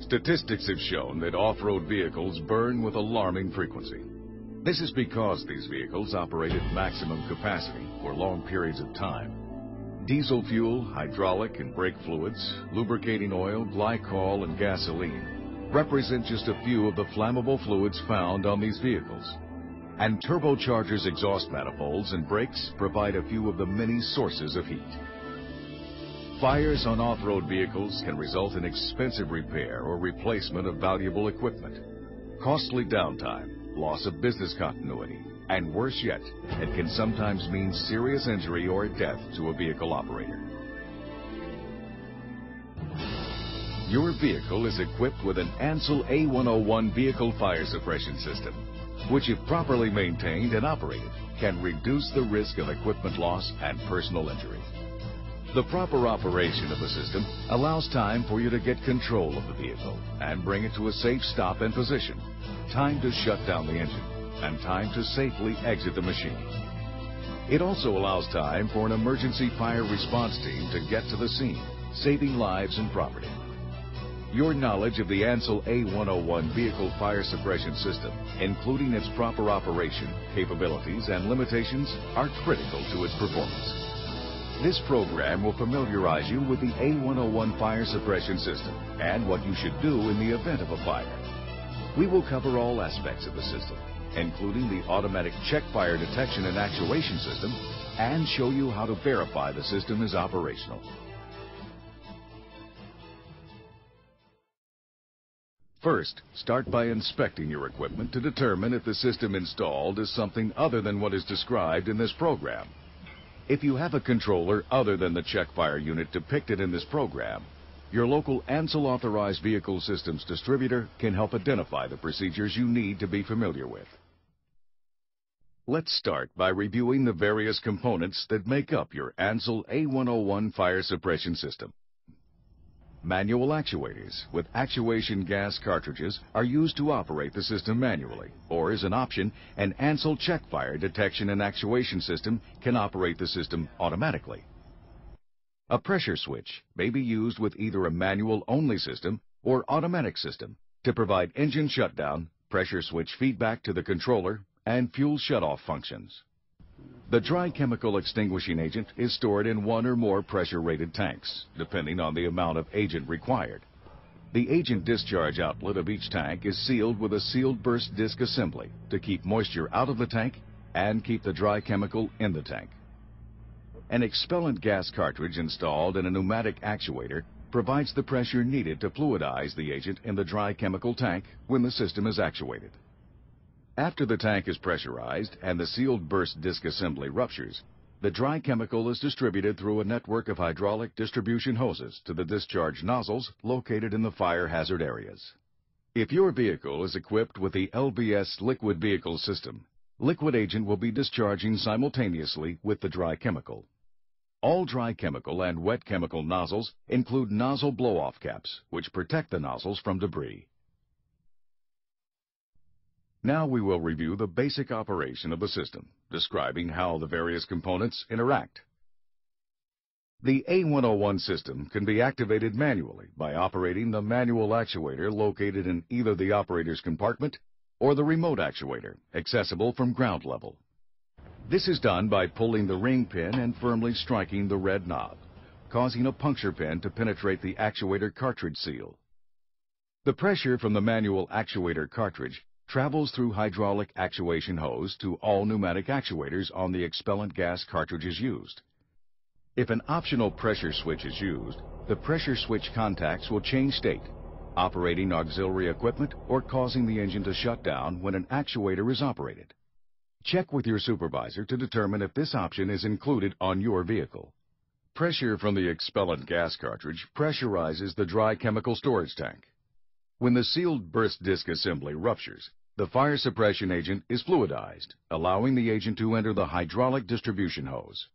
Statistics have shown that off-road vehicles burn with alarming frequency. This is because these vehicles operate at maximum capacity for long periods of time. Diesel fuel, hydraulic and brake fluids, lubricating oil, glycol, and gasoline represent just a few of the flammable fluids found on these vehicles. And turbochargers, exhaust manifolds, and brakes provide a few of the many sources of heat. Fires on off-road vehicles can result in expensive repair or replacement of valuable equipment, costly downtime, loss of business continuity, and worse yet, it can sometimes mean serious injury or death to a vehicle operator. Your vehicle is equipped with an Ansel A101 vehicle fire suppression system, which, if properly maintained and operated, can reduce the risk of equipment loss and personal injury. The proper operation of the system allows time for you to get control of the vehicle and bring it to a safe stop and position, time to shut down the engine, and time to safely exit the machine. It also allows time for an emergency fire response team to get to the scene, saving lives and property. Your knowledge of the Ansel A101 vehicle fire suppression system, including its proper operation, capabilities, and limitations, are critical to its performance. This program will familiarize you with the A101 fire suppression system and what you should do in the event of a fire. We will cover all aspects of the system, including the automatic check fire detection and actuation system, and show you how to verify the system is operational. First, start by inspecting your equipment to determine if the system installed is something other than what is described in this program. If you have a controller other than the check fire unit depicted in this program, your local Ansel authorized vehicle systems distributor can help identify the procedures you need to be familiar with. Let's start by reviewing the various components that make up your Ansel A101 fire suppression system. Manual actuators with actuation gas cartridges are used to operate the system manually, or as an option, an Ansel check fire detection and actuation system can operate the system automatically. A pressure switch may be used with either a manual-only system or automatic system to provide engine shutdown, pressure switch feedback to the controller, and fuel shutoff functions. The dry chemical extinguishing agent is stored in one or more pressure-rated tanks, depending on the amount of agent required. The agent discharge outlet of each tank is sealed with a sealed burst disc assembly to keep moisture out of the tank and keep the dry chemical in the tank. An expellent gas cartridge installed in a pneumatic actuator provides the pressure needed to fluidize the agent in the dry chemical tank when the system is actuated. After the tank is pressurized and the sealed burst disc assembly ruptures, the dry chemical is distributed through a network of hydraulic distribution hoses to the discharge nozzles located in the fire hazard areas. If your vehicle is equipped with the LVS liquid vehicle system, liquid agent will be discharging simultaneously with the dry chemical. All dry chemical and wet chemical nozzles include nozzle blow-off caps, which protect the nozzles from debris. Now we will review the basic operation of the system, describing how the various components interact. The A101 system can be activated manually by operating the manual actuator located in either the operator's compartment or the remote actuator, accessible from ground level. This is done by pulling the ring pin and firmly striking the red knob, causing a puncture pin to penetrate the actuator cartridge seal. The pressure from the manual actuator cartridge travels through hydraulic actuation hose to all pneumatic actuators on the expellent gas cartridges used. If an optional pressure switch is used, the pressure switch contacts will change state, operating auxiliary equipment or causing the engine to shut down when an actuator is operated. Check with your supervisor to determine if this option is included on your vehicle. Pressure from the expellent gas cartridge pressurizes the dry chemical storage tank. When the sealed burst disc assembly ruptures, the fire suppression agent is fluidized, allowing the agent to enter the hydraulic distribution hose.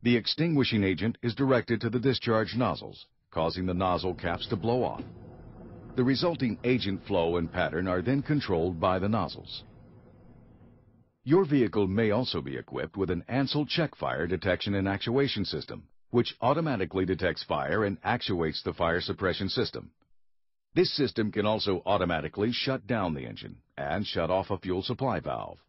The extinguishing agent is directed to the discharge nozzles, causing the nozzle caps to blow off. The resulting agent flow and pattern are then controlled by the nozzles. Your vehicle may also be equipped with an Ansel check fire detection and actuation system, which automatically detects fire and actuates the fire suppression system. This system can also automatically shut down the engine and shut off a fuel supply valve.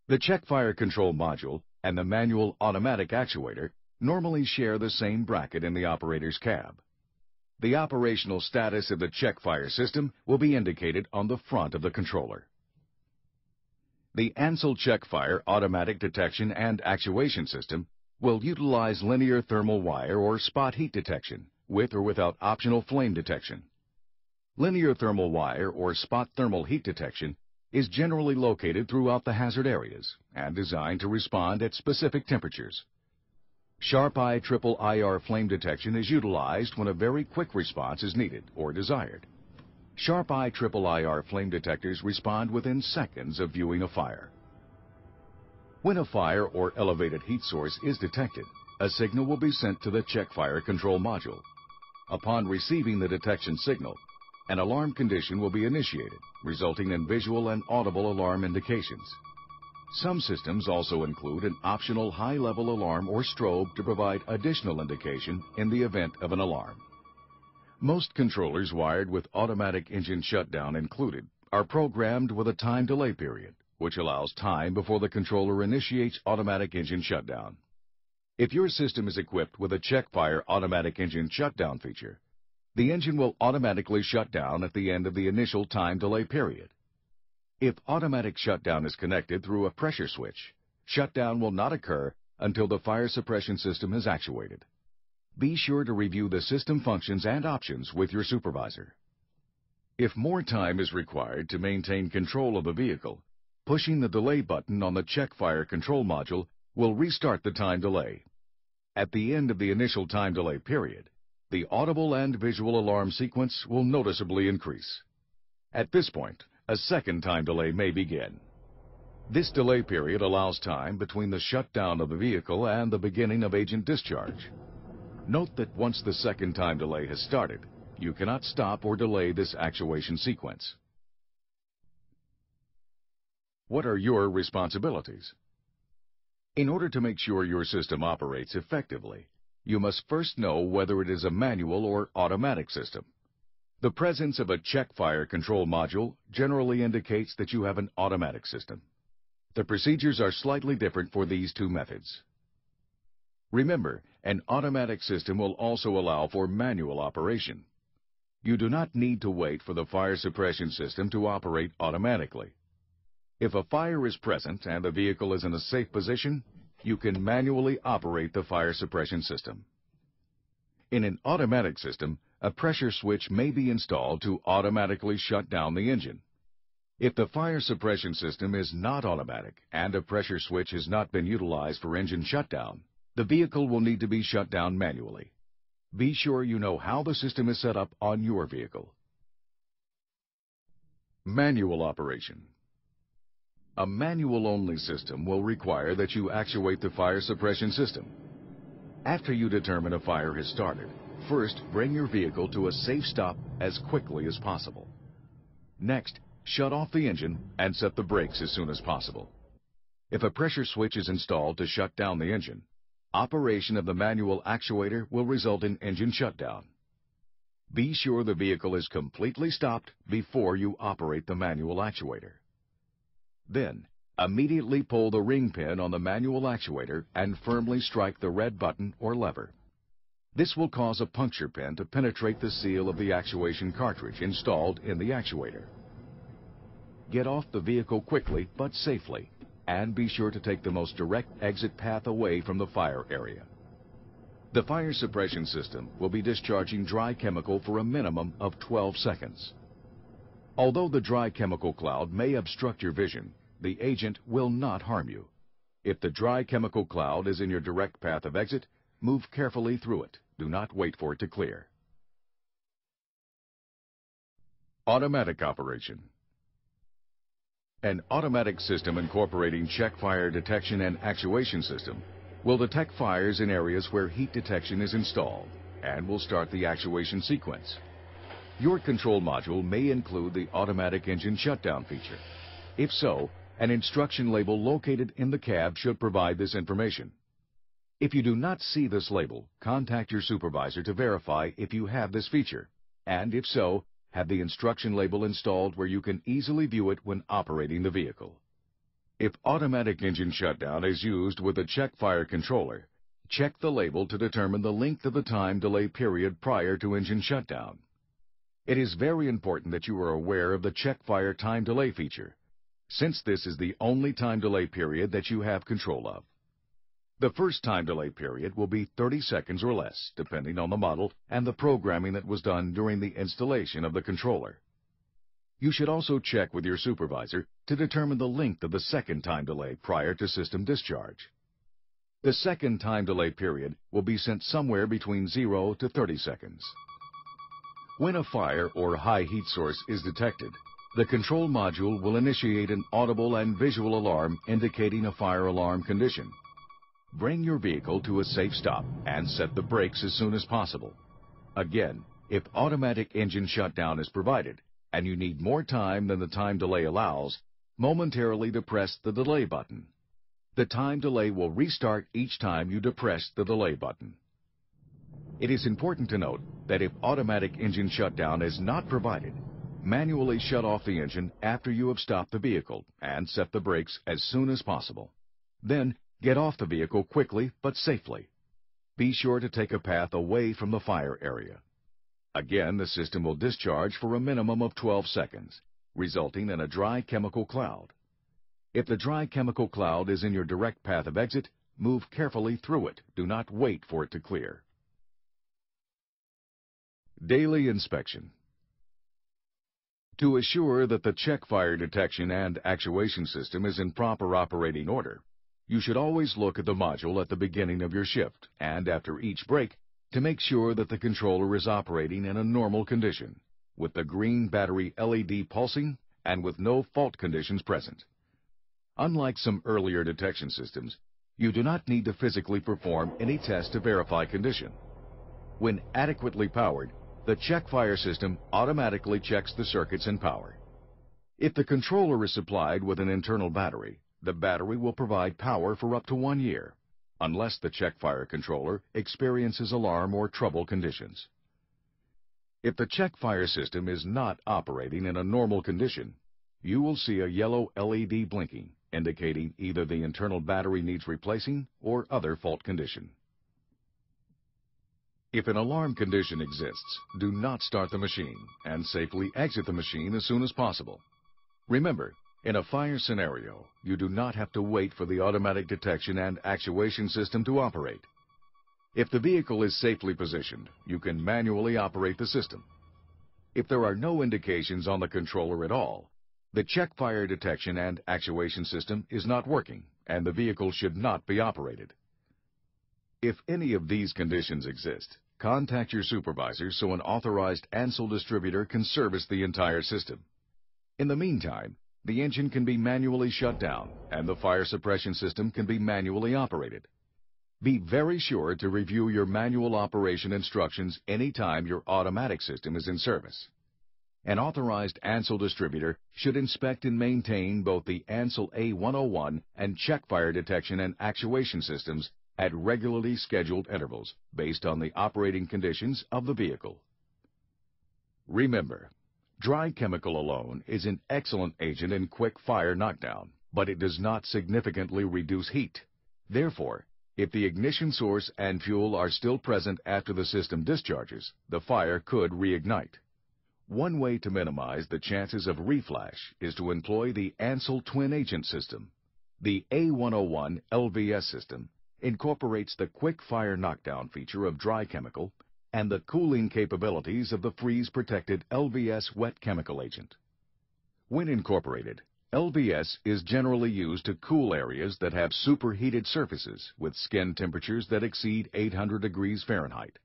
The check fire control module and the manual automatic actuator normally share the same bracket in the operator's cab. The operational status of the check fire system will be indicated on the front of the controller. The Ansel check fire automatic detection and actuation system will utilize linear thermal wire or spot heat detection with or without optional flame detection. Linear thermal wire or spot thermal heat detection is generally located throughout the hazard areas and designed to respond at specific temperatures. Sharp-eye triple IR flame detection is utilized when a very quick response is needed or desired. Sharp-eye triple IR flame detectors respond within seconds of viewing a fire. When a fire or elevated heat source is detected, a signal will be sent to the check fire control module. Upon receiving the detection signal, an alarm condition will be initiated, resulting in visual and audible alarm indications. Some systems also include an optional high-level alarm or strobe to provide additional indication in the event of an alarm. Most controllers wired with automatic engine shutdown included are programmed with a time delay period, which allows time before the controller initiates automatic engine shutdown. If your system is equipped with a check fire automatic engine shutdown feature, the engine will automatically shut down at the end of the initial time delay period. If automatic shutdown is connected through a pressure switch, shutdown will not occur until the fire suppression system is actuated. Be sure to review the system functions and options with your supervisor. If more time is required to maintain control of the vehicle, pushing the delay button on the check fire control module will restart the time delay. At the end of the initial time delay period, the audible and visual alarm sequence will noticeably increase. At this point, a second time delay may begin. This delay period allows time between the shutdown of the vehicle and the beginning of agent discharge. Note that once the second time delay has started, you cannot stop or delay this actuation sequence. What are your responsibilities? In order to make sure your system operates effectively, you must first know whether it is a manual or automatic system. The presence of a check fire control module generally indicates that you have an automatic system. The procedures are slightly different for these two methods. Remember, an automatic system will also allow for manual operation. You do not need to wait for the fire suppression system to operate automatically. If a fire is present and the vehicle is in a safe position, you can manually operate the fire suppression system. In an automatic system, a pressure switch may be installed to automatically shut down the engine. If the fire suppression system is not automatic and a pressure switch has not been utilized for engine shutdown, the vehicle will need to be shut down manually. Be sure you know how the system is set up on your vehicle. Manual operation. A manual-only system will require that you actuate the fire suppression system. After you determine a fire has started, first bring your vehicle to a safe stop as quickly as possible. Next, shut off the engine and set the brakes as soon as possible. If a pressure switch is installed to shut down the engine, operation of the manual actuator will result in engine shutdown. Be sure the vehicle is completely stopped before you operate the manual actuator. Then, immediately pull the ring pin on the manual actuator and firmly strike the red button or lever. This will cause a puncture pin to penetrate the seal of the actuation cartridge installed in the actuator. Get off the vehicle quickly but safely, and be sure to take the most direct exit path away from the fire area. The fire suppression system will be discharging dry chemical for a minimum of 12 seconds. Although the dry chemical cloud may obstruct your vision, the agent will not harm you. If the dry chemical cloud is in your direct path of exit, move carefully through it. Do not wait for it to clear. Automatic operation. An automatic system incorporating check fire detection and actuation system will detect fires in areas where heat detection is installed and will start the actuation sequence. Your control module may include the automatic engine shutdown feature. If so, an instruction label located in the cab should provide this information. If you do not see this label, contact your supervisor to verify if you have this feature. And if so, have the instruction label installed where you can easily view it when operating the vehicle. If automatic engine shutdown is used with a check fire controller, check the label to determine the length of the time delay period prior to engine shutdown. It is very important that you are aware of the check fire time delay feature, since this is the only time delay period that you have control of. The first time delay period will be 30 seconds or less, depending on the model and the programming that was done during the installation of the controller. You should also check with your supervisor to determine the length of the second time delay prior to system discharge. The second time delay period will be sent somewhere between 0 to 30 seconds. When a fire or high heat source is detected, the control module will initiate an audible and visual alarm indicating a fire alarm condition. Bring your vehicle to a safe stop and set the brakes as soon as possible. Again, if automatic engine shutdown is provided and you need more time than the time delay allows, momentarily depress the delay button. The time delay will restart each time you depress the delay button. It is important to note that if automatic engine shutdown is not provided, manually shut off the engine after you have stopped the vehicle and set the brakes as soon as possible. Then, get off the vehicle quickly but safely. Be sure to take a path away from the fire area. Again, the system will discharge for a minimum of 12 seconds, resulting in a dry chemical cloud. If the dry chemical cloud is in your direct path of exit, move carefully through it. Do not wait for it to clear. Daily inspection. To assure that the check fire detection and actuation system is in proper operating order, you should always look at the module at the beginning of your shift and after each break to make sure that the controller is operating in a normal condition, with the green battery LED pulsing and with no fault conditions present. Unlike some earlier detection systems, you do not need to physically perform any test to verify condition. When adequately powered, the check fire system automatically checks the circuits in power. If the controller is supplied with an internal battery, the battery will provide power for up to 1 year, unless the check fire controller experiences alarm or trouble conditions. If the check fire system is not operating in a normal condition, you will see a yellow LED blinking, indicating either the internal battery needs replacing or other fault condition. If an alarm condition exists, do not start the machine and safely exit the machine as soon as possible. Remember, in a fire scenario, you do not have to wait for the automatic detection and actuation system to operate. If the vehicle is safely positioned, you can manually operate the system. If there are no indications on the controller at all, the check fire detection and actuation system is not working, and the vehicle should not be operated. If any of these conditions exist, contact your supervisor so an authorized ANSL distributor can service the entire system. In the meantime, the engine can be manually shut down and the fire suppression system can be manually operated. Be very sure to review your manual operation instructions anytime your automatic system is in service. An authorized ANSL distributor should inspect and maintain both the ANSL A101 and check fire detection and actuation systems at regularly scheduled intervals based on the operating conditions of the vehicle. Remember, dry chemical alone is an excellent agent in quick fire knockdown, but it does not significantly reduce heat. Therefore, if the ignition source and fuel are still present after the system discharges, the fire could reignite. One way to minimize the chances of reflash is to employ the ANSL twin agent system. The A101 LVS system incorporates the quick fire knockdown feature of dry chemical and the cooling capabilities of the freeze-protected LVS wet chemical agent. When incorporated, LVS is generally used to cool areas that have superheated surfaces with skin temperatures that exceed 800 degrees Fahrenheit.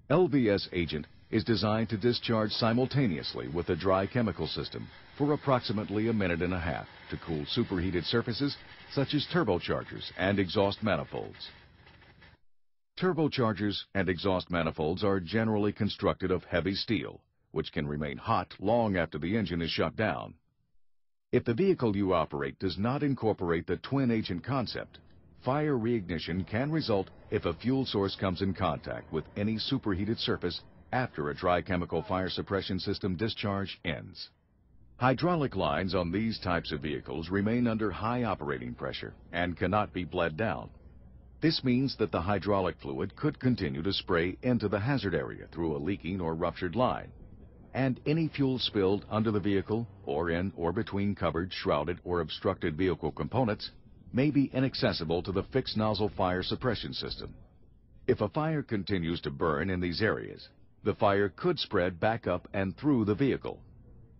LVS agent is designed to discharge simultaneously with the dry chemical system for approximately a minute and a half to cool superheated surfaces such as turbochargers and exhaust manifolds. Turbochargers and exhaust manifolds are generally constructed of heavy steel, which can remain hot long after the engine is shut down. If the vehicle you operate does not incorporate the twin agent concept, fire reignition can result if a fuel source comes in contact with any superheated surface after a dry chemical fire suppression system discharge ends. Hydraulic lines on these types of vehicles remain under high operating pressure and cannot be bled down. This means that the hydraulic fluid could continue to spray into the hazard area through a leaking or ruptured line, and any fuel spilled under the vehicle or in or between covered, shrouded, or obstructed vehicle components may be inaccessible to the fixed nozzle fire suppression system. If a fire continues to burn in these areas, the fire could spread back up and through the vehicle.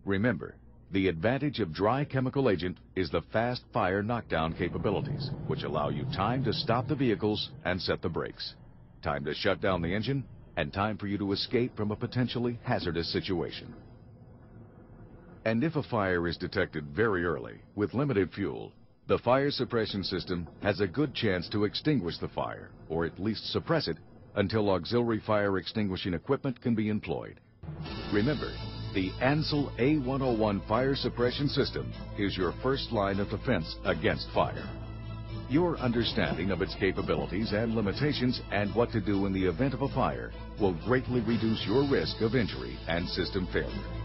Remember, the advantage of dry chemical agent is the fast fire knockdown capabilities, which allow you time to stop the vehicles and set the brakes, time to shut down the engine, and time for you to escape from a potentially hazardous situation. And if a fire is detected very early with limited fuel, the fire suppression system has a good chance to extinguish the fire, or at least suppress it, until auxiliary fire extinguishing equipment can be employed. Remember, the ANSEL A101 fire suppression system is your first line of defense against fire. Your understanding of its capabilities and limitations and what to do in the event of a fire will greatly reduce your risk of injury and system failure.